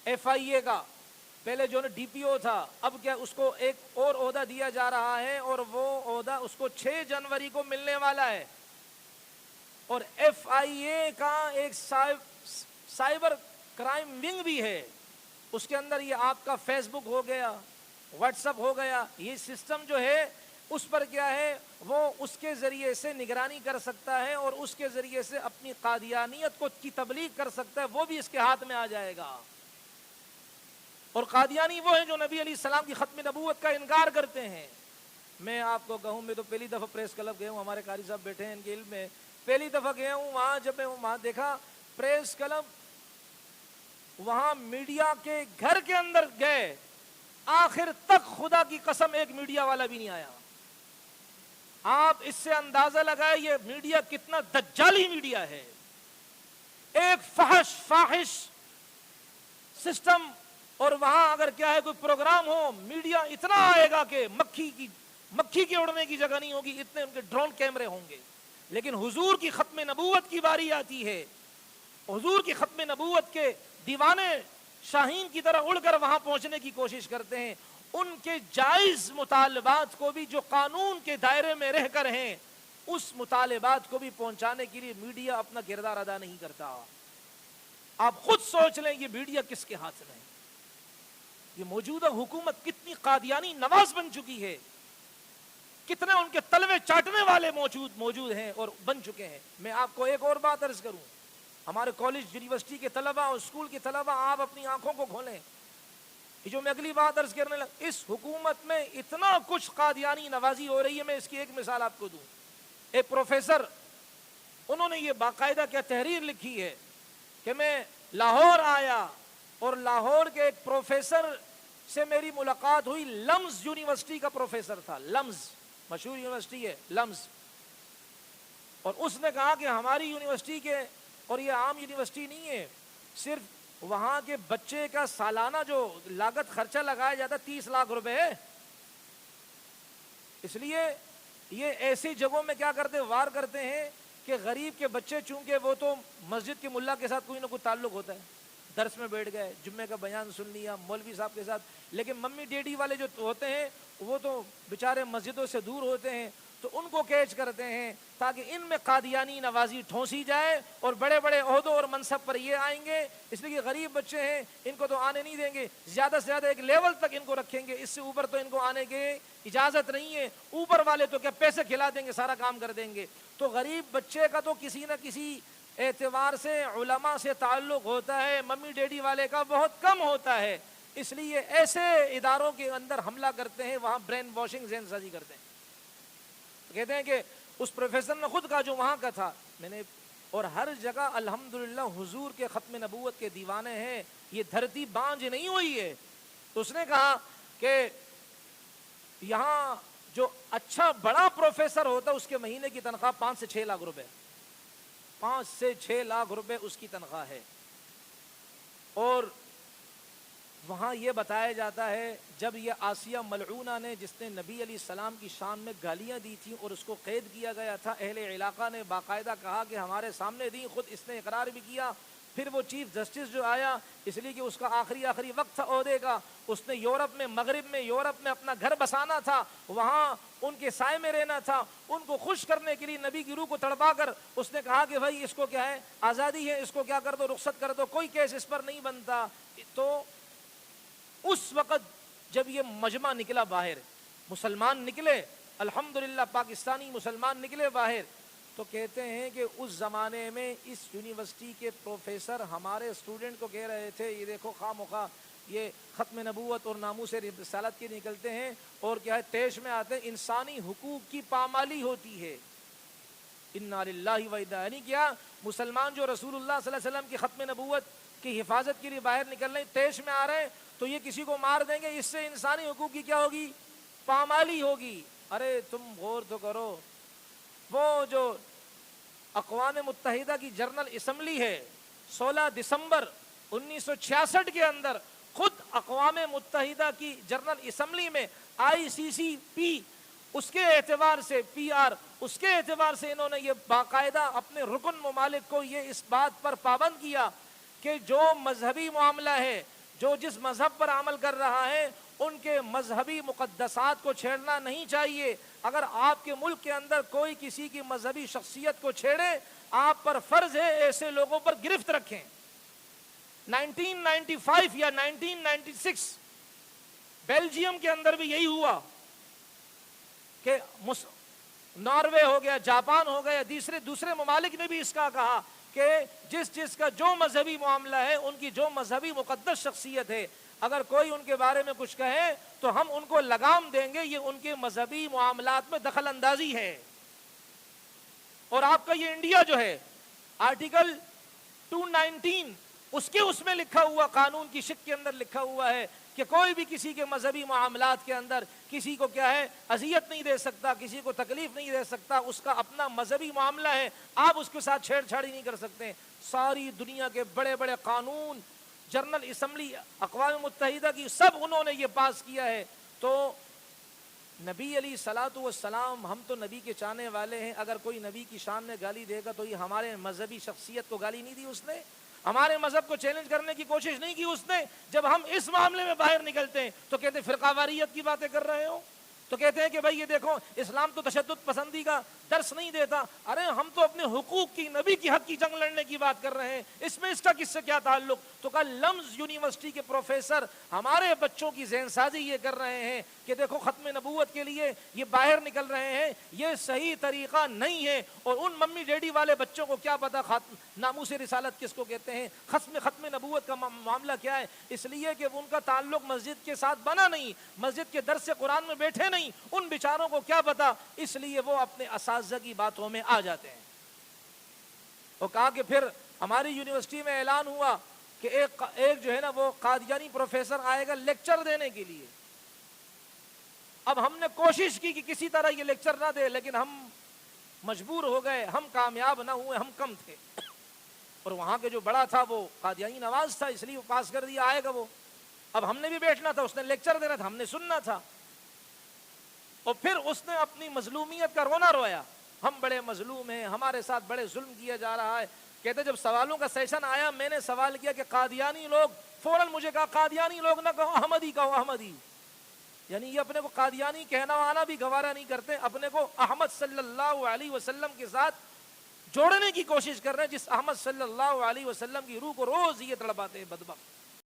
FIA کا پہلے جو ڈی پی او تھا، اب کیا اس کو ایک اور عہدہ دیا جا رہا ہے، اور وہ عہدہ اس کو 6 جنوری کو ملنے والا ہے. اور FIA کا ایک سائبر کرائم ونگ بھی ہے، اس کے اندر یہ آپ کا فیس بک ہو گیا، واٹس ایپ ہو گیا، یہ سسٹم جو ہے اس پر کیا ہے وہ اس کے ذریعے سے نگرانی کر سکتا ہے اور اس کے ذریعے سے اپنی قادیانیت کو کی تبلیغ کر سکتا ہے، وہ بھی اس کے ہاتھ میں آ جائے گا. اور قادیانی وہ ہیں جو نبی علیہ السلام کی ختم نبوت کا انکار کرتے ہیں. میں آپ کو کہوں، میں تو پہلی دفعہ پریس کلب گیا ہوں، ہمارے قاری صاحب بیٹھے ہیں ان کے علم میں، پہلی دفعہ گیا ہوں وہاں. جب میں وہاں دیکھا پریس کلب، وہاں میڈیا کے گھر کے اندر گئے، آخر تک خدا کی قسم ایک میڈیا والا بھی نہیں آیا. آپ اس سے اندازہ لگائے یہ میڈیا کتنا دجالی میڈیا ہے. ایک فاحش سسٹم، اور وہاں اگر کیا ہے کوئی پروگرام ہو، میڈیا اتنا آئے گا کہ مکھی کے اڑنے کی جگہ نہیں ہوگی، اتنے ان کے ڈرون کیمرے ہوں گے. لیکن حضور کی ختم نبوت کی باری آتی ہے، حضور کی ختم نبوت کے دیوانے شاہین کی طرح اڑ کر وہاں پہنچنے کی کوشش کرتے ہیں. ان کے جائز مطالبات کو بھی جو قانون کے دائرے میں رہ کر ہیں، اس مطالبات کو بھی پہنچانے کے لیے میڈیا اپنا کردار ادا نہیں کرتا. آپ خود سوچ لیں یہ میڈیا کس کے ہاتھ میں ہے. یہ موجودہ حکومت کتنی قادیانی نواز بن چکی ہے، کتنے ان کے تلوے چاٹنے والے موجود ہیں اور بن چکے ہیں. میں آپ کو ایک اور بات عرض کروں، ہمارے کالج یونیورسٹی کے طلباء اور اسکول کے طلباء، آپ اپنی آنکھوں کو کھولیں. یہ جو میں اگلی بات عرض کرنے لگا، اس حکومت میں اتنا کچھ قادیانی نوازی ہو رہی ہے. میں اس کی ایک مثال آپ کو دوں. ایک پروفیسر، انہوں نے یہ باقاعدہ کیا تحریر لکھی ہے کہ میں لاہور آیا اور لاہور کے ایک پروفیسر سے میری ملاقات ہوئی. لمز یونیورسٹی کا پروفیسر تھا، لمز مشہور یونیورسٹی ہے لمز. اور اس نے کہا کہ ہماری یونیورسٹی کے، اور یہ عام یونیورسٹی نہیں ہے، صرف وہاں کے بچے کا سالانہ جو لاگت خرچہ لگایا جاتا 30 لاکھ روپے ہے. اس لیے یہ ایسی جگہوں میں کیا کرتے وار کرتے ہیں کہ غریب کے بچے، چونکہ وہ تو مسجد کے ملا کے ساتھ کوئی نہ کوئی تعلق ہوتا ہے، درس میں بیٹھ گئے، جمعے کا بیان سن لیا مولوی صاحب کے ساتھ، لیکن ممی ڈیڈی والے جو ہوتے ہیں وہ تو بیچارے مسجدوں سے دور ہوتے ہیں، تو ان کو کیچ کرتے ہیں تاکہ ان میں قادیانی نوازی ٹھونسی جائے اور بڑے بڑے عہدوں اور منصب پر یہ آئیں گے. اس لیے کہ غریب بچے ہیں، ان کو تو آنے نہیں دیں گے، زیادہ سے زیادہ ایک لیول تک ان کو رکھیں گے، اس سے اوپر تو ان کو آنے کی اجازت نہیں ہے. اوپر والے تو کیا پیسے کھلا دیں گے، سارا کام کر دیں گے. تو غریب بچے کا تو کسی نہ کسی اعتبار سے علماء سے تعلق ہوتا ہے، ممی ڈیڈی والے کا بہت کم ہوتا ہے. اس لیے ایسے اداروں کے اندر حملہ کرتے ہیں، وہاں برین واشنگ ذہن سازی کرتے ہیں. کہتے ہیں کہ اس پروفیسر نے خود کہا جو وہاں کا تھا، میں نے، اور ہر جگہ الحمدللہ حضور کے ختم نبوت کے دیوانے ہیں، یہ دھرتی بانجھ نہیں ہوئی ہے. تو اس نے کہا کہ یہاں جو اچھا بڑا پروفیسر ہوتا ہے اس کے مہینے کی تنخواہ 5 سے 6 لاکھ روپے، 5 سے 6 لاکھ روپے اس کی تنخواہ ہے. اور وہاں یہ بتایا جاتا ہے جب یہ آسیہ ملعونہ نے، جس نے نبی علیہ السلام کی شان میں گالیاں دی تھیں اور اس کو قید کیا گیا تھا، اہل علاقہ نے باقاعدہ کہا کہ ہمارے سامنے دی، خود اس نے اقرار بھی کیا. پھر وہ چیف جسٹس جو آیا، اس لیے کہ اس کا آخری وقت تھا عہدے کا، اس نے یورپ میں، مغرب میں، یورپ میں اپنا گھر بسانا تھا، وہاں ان کے سائے میں رہنا تھا. ان کو خوش کرنے کے لیے نبی کی روح کو تڑپا کر اس نے کہا کہ بھائی اس کو کیا ہے، آزادی ہے، اس کو کیا کر دو، رخصت کر دو، کوئی کیس اس پر نہیں بنتا. تو اس وقت جب یہ مجمع نکلا باہر، مسلمان نکلے، الحمدللہ پاکستانی مسلمان نکلے باہر، تو کہتے ہیں کہ اس زمانے میں اس یونیورسٹی کے پروفیسر ہمارے اسٹوڈنٹ کو کہہ رہے تھے یہ دیکھو خواہ مخواہ یہ ختم نبوت اور ناموس رسالت کے نکلتے ہیں اور کیا ہے طیش میں آتے ہیں، انسانی حقوق کی پامالی ہوتی ہے. انا للہ و انا، یعنی کیا مسلمان جو رسول اللہ صلی اللہ علیہ وسلم کی ختم نبوت کی حفاظت کے لیے باہر نکل رہے ہیں، طیش میں آ رہے ہیں، تو یہ کسی کو مار دیں گے، اس سے انسانی حقوق کی کیا ہوگی، پامالی ہوگی. ارے تم غور تو کرو، وہ جو اقوام متحدہ کی جنرل اسمبلی ہے، 16 دسمبر 1966 کے اندر خود اقوام متحدہ کی جنرل اسمبلی میں ICCP اس کے اعتبار سے، PR اس کے اعتبار سے انہوں نے یہ باقاعدہ اپنے رکن ممالک کو یہ اس بات پر پابند کیا کہ جو مذہبی معاملہ ہے، جو جس مذہب پر عمل کر رہا ہے ان کے مذہبی مقدسات کو چھیڑنا نہیں چاہیے. اگر آپ کے ملک کے اندر کوئی کسی کی مذہبی شخصیت کو چھیڑے, آپ پر فرض ہے ایسے لوگوں پر گرفت رکھیں. 1995 یا 1996 بیلجیم کے اندر بھی یہی ہوا کہ ناروے ہو گیا, جاپان ہو گیا, دوسرے ممالک نے بھی اس کا کہا کہ جس کا جو مذہبی معاملہ ہے, ان کی جو مذہبی مقدس شخصیت ہے, اگر کوئی ان کے بارے میں کچھ کہے تو ہم ان کو لگام دیں گے, یہ ان کے مذہبی معاملات میں دخل اندازی ہے. اور آپ کا یہ انڈیا جو ہے, آرٹیکل 219 اس میں لکھا ہوا, قانون کی شق کے اندر لکھا ہوا ہے کہ کوئی بھی کسی کے مذہبی معاملات کے اندر کسی کو کیا ہے اذیت نہیں دے سکتا, کسی کو تکلیف نہیں دے سکتا, اس کا اپنا مذہبی معاملہ ہے, آپ اس کے ساتھ چھیڑ چھاڑی نہیں کر سکتے. ساری دنیا کے بڑے بڑے قانون, جنرل اسمبلی اقوام متحدہ کی, سب انہوں نے یہ پاس کیا ہے. تو نبی علیہ الصلوۃ والسلام, ہم تو نبی کے چاہنے والے ہیں, اگر کوئی نبی کی شان میں گالی دے گا تو یہ ہمارے مذہبی شخصیت کو گالی نہیں دی اس نے, ہمارے مذہب کو چیلنج کرنے کی کوشش نہیں کی اس نے. جب ہم اس معاملے میں باہر نکلتے ہیں تو کہتے ہیں فرقہ واریت کی باتیں کر رہے ہو, تو کہتے ہیں کہ بھائی یہ دیکھو اسلام تو تشدد پسندی کا درس نہیں دیتا. ارے ہم تو اپنے حقوق کی, نبی کی حق کی جنگ لڑنے کی بات کر رہے ہیں, اس میں اس کا کس سے کیا تعلق. تو کل لمز یونیورسٹی کے پروفیسر ہمارے بچوں کی ذہن سازی یہ کر رہے ہیں کہ دیکھو ختم نبوت کے لیے یہ باہر نکل رہے ہیں, یہ صحیح طریقہ نہیں ہے. اور ان ممی ڈیڈی والے بچوں کو کیا پتا ناموس رسالت کس کو کہتے ہیں, ختم نبوت کا معاملہ کیا ہے. اس لیے کہ ان کا تعلق مسجد کے ساتھ بنا نہیں, مسجد کے درس قرآن میں بیٹھے نہیں, ان بیچاروں کو کیا پتا, اس لیے وہ اپنے اساتذہ کی باتوں میں آ جاتے ہیں. وہ کہا کہ پھر ہماری یونیورسٹی میں اعلان ہوا کہ ایک جو ہے نا وہ قادیانی پروفیسر آئے گا لیکچر دینے کے لیے. اب ہم نے کوشش کی کہ کسی طرح یہ لیکچر نہ دے, لیکن ہم مجبور ہو گئے, ہم کامیاب نہ ہوئے, ہم کم تھے. اور وہاں کے جو بڑا تھا وہ قادیانی نواز تھا, اس لیے وہ پاس کر دیا, آئے گا وہ. اب ہم نے بھی بیٹھنا تھا, اس نے لیکچر دینا تھا, ہم نے سننا تھا. اور پھر اس نے اپنی مظلومیت کا رونا رویا, ہم بڑے مظلوم ہیں, ہمارے ساتھ بڑے ظلم کیا جا رہا ہے. کہتے جب سوالوں کا سیشن آیا, میں نے سوال کیا کہ قادیانی لوگ, فوراً مجھے کہا قادیانی لوگ نہ کہو, احمدی کہو, احمدی. یعنی یہ اپنے کو قادیانی کہنا وانا بھی گوارا نہیں کرتے, اپنے کو احمد صلی اللہ علیہ وسلم کے ساتھ جوڑنے کی کوشش کر رہے ہیں, جس احمد صلی اللہ علیہ وسلم کی روح کو روز یہ تڑپاتے ہیں بدبخت.